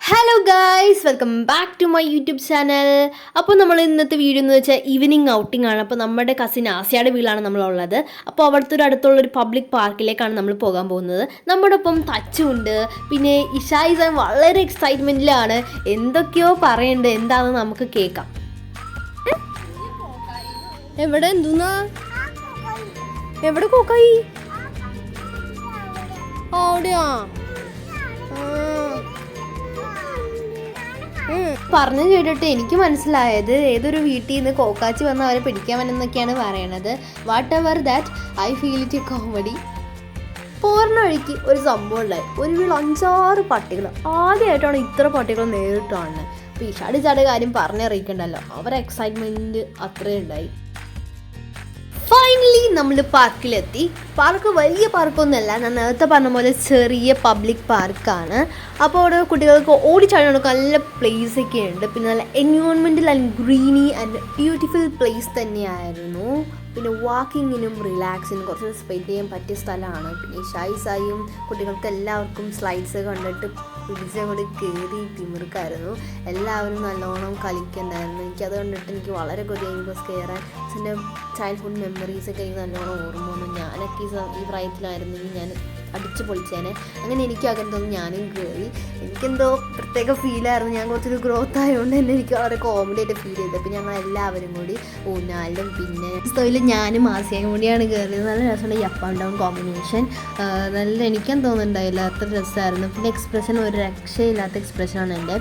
Hello guys, welcome back to my YouTube channel. അപ്പോൾ നമ്മൾ ഇന്നത്തെ വീഡിയോ എന്ന് വെച്ചാൽ ഈവനിങ് ഔട്ടിംഗ് ആണ്. അപ്പോൾ നമ്മുടെ കസിൻ ആസിയയുടെ വീട്ടിലാണ് നമ്മളുള്ളത്. അപ്പോൾ അവിടുത്തെ അടുത്തുള്ളൊരു പബ്ലിക് പാർക്കിലേക്കാണ് നമ്മൾ പോകാൻ പോകുന്നത്. നമ്മുടെ ഒപ്പം തച്ചുണ്ട്, പിന്നെ ഇഷായിസൻ വളരെ എക്സൈറ്റ്മെൻറ്റിലാണ്. എന്തൊക്കെയോ പറയുന്നുണ്ട്, എന്താണെന്ന് നമുക്ക് കേൾക്കാം. എവിടെ എന്തുന്നാ എവിടെ കോക്കായി ഓടിയാ പറഞ്ഞു കേട്ടിട്ട് എനിക്ക് മനസ്സിലായത് ഏതൊരു വീട്ടിൽ നിന്ന് കോക്കാച്ചി വന്ന് അവരെ പിടിക്കാൻ വന്നെന്നൊക്കെയാണ് പറയണത്. Whatever that, I feel it a comedy. പോരണ വഴിക്ക് ഒരു സംഭവം ഉണ്ടായി. ഒരു വീട് 5-6 പട്ടികൾ. ആദ്യമായിട്ടാണ് ഇത്ര പട്ടികൾ നേരിട്ട് കാണുന്നത്. അപ്പോൾ ഈ ചാടി കാര്യം പറഞ്ഞറിയിക്കണ്ടല്ലോ, അവരെ എക്സൈറ്റ്മെൻറ്റ് അത്രയും ഉണ്ടായി. ഫൈനലി നമ്മൾ പാർക്കിലെത്തി. പാർക്ക് വലിയ പാർക്കൊന്നുമല്ല, ഞാൻ നേരത്തെ പറഞ്ഞ പോലെ ചെറിയ പബ്ലിക് പാർക്കാണ്. അപ്പോൾ അവിടെ കുട്ടികൾക്ക് ഓടിച്ചാടാൻ നല്ല പ്ലേസൊക്കെ ഉണ്ട്. പിന്നെ നല്ല environmental and greeny and beautiful place തന്നെയായിരുന്നു. പിന്നെ വാക്കിങ്ങിനും റിലാക്സിനും കുറച്ച് സ്പെൻഡ് ചെയ്യാൻ പറ്റിയ സ്ഥലമാണ്. പിന്നെ ഷൈസായും കുട്ടികൾക്ക് എല്ലാവർക്കും സ്ലൈഡ്സ് കണ്ടിട്ട് പിടിച്ചങ്ങോട്ട് കയറി തിമിർക്കായിരുന്നു. എല്ലാവരും നല്ലോണം കളിക്കുന്നുണ്ടായിരുന്നു. എനിക്കത് കണ്ടിട്ട് എനിക്ക് വളരെ കൊതിയായി ബസ് കയറാൻ. എൻ്റെ ചൈൽഡ്ഹുഡ് മെമ്മറീസൊക്കെ എനിക്ക് നല്ലോണം ഓർമ്മ വന്നു. ഞാനൊക്കെ ഈ പ്രായത്തിലായിരുന്നെങ്കിൽ ഞാൻ അടിച്ചു പൊളിച്ചേനെ. അങ്ങനെ എനിക്ക് അങ്ങനെ തോന്നി, ഞാനും കയറി. എനിക്കെന്തോ പ്രത്യേക ഫീലായിരുന്നു. ഞാൻ കുറച്ചൊരു ഗ്രോത്ത് ആയതുകൊണ്ട് തന്നെ എനിക്ക് വളരെ കോമഡി ആയിട്ട് ഫീൽ ചെയ്തത്. പിന്നെ ഞങ്ങൾ എല്ലാവരും കൂടി ഊഞ്ഞാലും പിന്നെ തൊഴിൽ ഞാനും ആസിയയും കൂടിയാണ് കയറിയത്. നല്ല രസമുണ്ട് ഈ അപ്പ് ആൻഡ് ഡൗൺ കോമ്പിനേഷൻ. നല്ല എനിക്കും തോന്നുന്നുണ്ടായില്ല, അത്ര രസമായിരുന്നു. പിന്നെ എക്സ്പ്രഷൻ ഒരു രക്ഷയില്ലാത്ത എക്സ്പ്രഷനാണ് എൻ്റെ.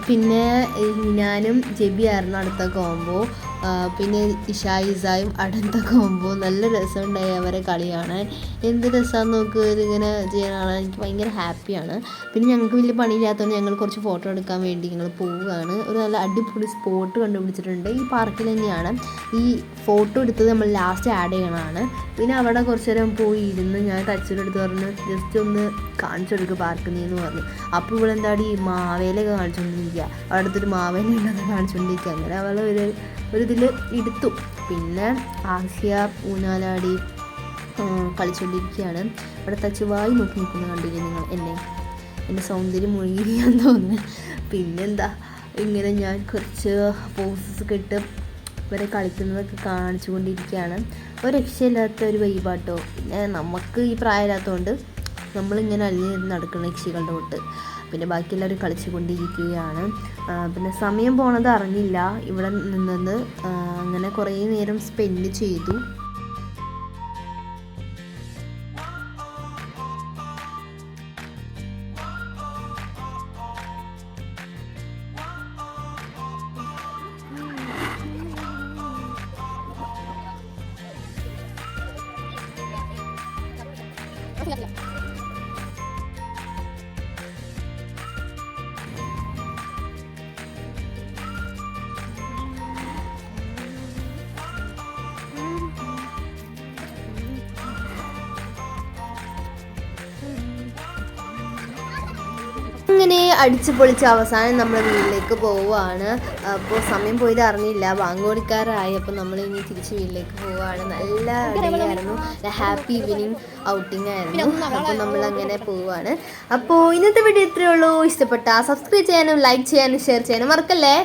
പിന്നെ ഞാനും ജെബിയായിരുന്നു അടുത്ത കോംബോ. പിന്നെ ഇഷായിസായും അടുത്ത കോംബോ. നല്ല രസമുണ്ടായി അവരെ കളി കാണാൻ. എന്ത് രസമാണെന്ന് നോക്ക്, ഇതിങ്ങനെ ചെയ്യാനാണ്. എനിക്ക് ഭയങ്കര ഹാപ്പിയാണ്. പിന്നെ ഞങ്ങൾക്ക് വലിയ പണിയില്ലാത്തതുകൊണ്ട് ഞങ്ങൾ കുറച്ച് ഫോട്ടോ എടുക്കാൻ വേണ്ടി ഞങ്ങൾ പോവുകയാണ്. ഒരു നല്ല അടിപൊളി സ്പോട്ട് കണ്ടുപിടിച്ചിട്ടുണ്ട്. ഈ പാർക്കിൽ തന്നെയാണ്. ഈ ഫോട്ടോ എടുത്തത് നമ്മൾ ലാസ്റ്റ് ആഡ് ചെയ്യണതാണ്. പിന്നെ അവിടെ കുറച്ച് നേരം പോയി ഇരുന്ന് ഞാൻ തച്ചിലെടുത്ത് പറഞ്ഞു ജസ്റ്റ് ഒന്ന് കാണിച്ചു കൊടുക്കുക പാർക്കിൽ നിന്ന് പറഞ്ഞു. അപ്പോൾ ഇവിടെ എന്താടി മാവേലൊക്കെ കാണിച്ചുകൊണ്ടിരിക്കുക, അവിടെ അടുത്തൊരു മാവേല ഉണ്ടെന്ന് കാണിച്ചുകൊണ്ടിരിക്കുക. അങ്ങനെ അവൾ ഒരു ഇതിൽ എടുത്തു. പിന്നെ ആസിയ ഊഞ്ഞാലാടി കളിച്ചുകൊണ്ടിരിക്കുകയാണ്. ഇവിടെ തച്ചുവായി നോക്കി നിൽക്കുന്ന കണ്ടില്ലേ നിങ്ങൾ എന്നെ? എൻ്റെ സൗന്ദര്യം മുഴുകിയാന്ന് തോന്നുന്നു. പിന്നെന്താ, ഇങ്ങനെ ഞാൻ കുറച്ച് പോസസ് ഇട്ട് ഇവരെ കളിക്കുന്നതൊക്കെ കാണിച്ചു കൊണ്ടിരിക്കുകയാണ്. ഒരു രക്ഷയില്ലാത്ത ഒരു വൈബാട്ടോ. പിന്നെ നമുക്ക് ഈ പ്രായമില്ലാത്തതുകൊണ്ട് നമ്മളിങ്ങനെ അലിഞ്ഞ് നടക്കുന്ന രക്ഷികളുടെ തൊട്ട്. പിന്നെ ബാക്കി എല്ലാവരും കളിച്ചു കൊണ്ടിരിക്കുകയാണ്. പിന്നെ സമയം പോണത് അറിഞ്ഞില്ല. ഇവിടെ നിന്ന് അങ്ങനെ കുറേ നേരം സ്പെൻഡ് ചെയ്തു. അങ്ങനെ അടിച്ചു പൊളിച്ച് അവസാനം നമ്മൾ വീട്ടിലേക്ക് പോവുകയാണ്. അപ്പോൾ സമയം പോയത് അറിഞ്ഞില്ല, ബാങ്ക് കൊടുക്കാറായി. അപ്പോൾ നമ്മൾ ഇനി തിരിച്ച് വീട്ടിലേക്ക് പോവുകയാണ്. നല്ല അടിയായിരുന്നു, ഹാപ്പി ഈവനിങ് ഔട്ടിംഗ് ആയിരുന്നു. അപ്പോൾ നമ്മൾ അങ്ങനെ പോവുകയാണ്. അപ്പോൾ ഇന്നത്തെ വീഡിയോ ഇത്രയേ ഉള്ളൂ. ഇഷ്ടപ്പെട്ടാൽ സബ്സ്ക്രൈബ് ചെയ്യാനും ലൈക്ക് ചെയ്യാനും ഷെയർ ചെയ്യാനും മറക്കല്ലേ.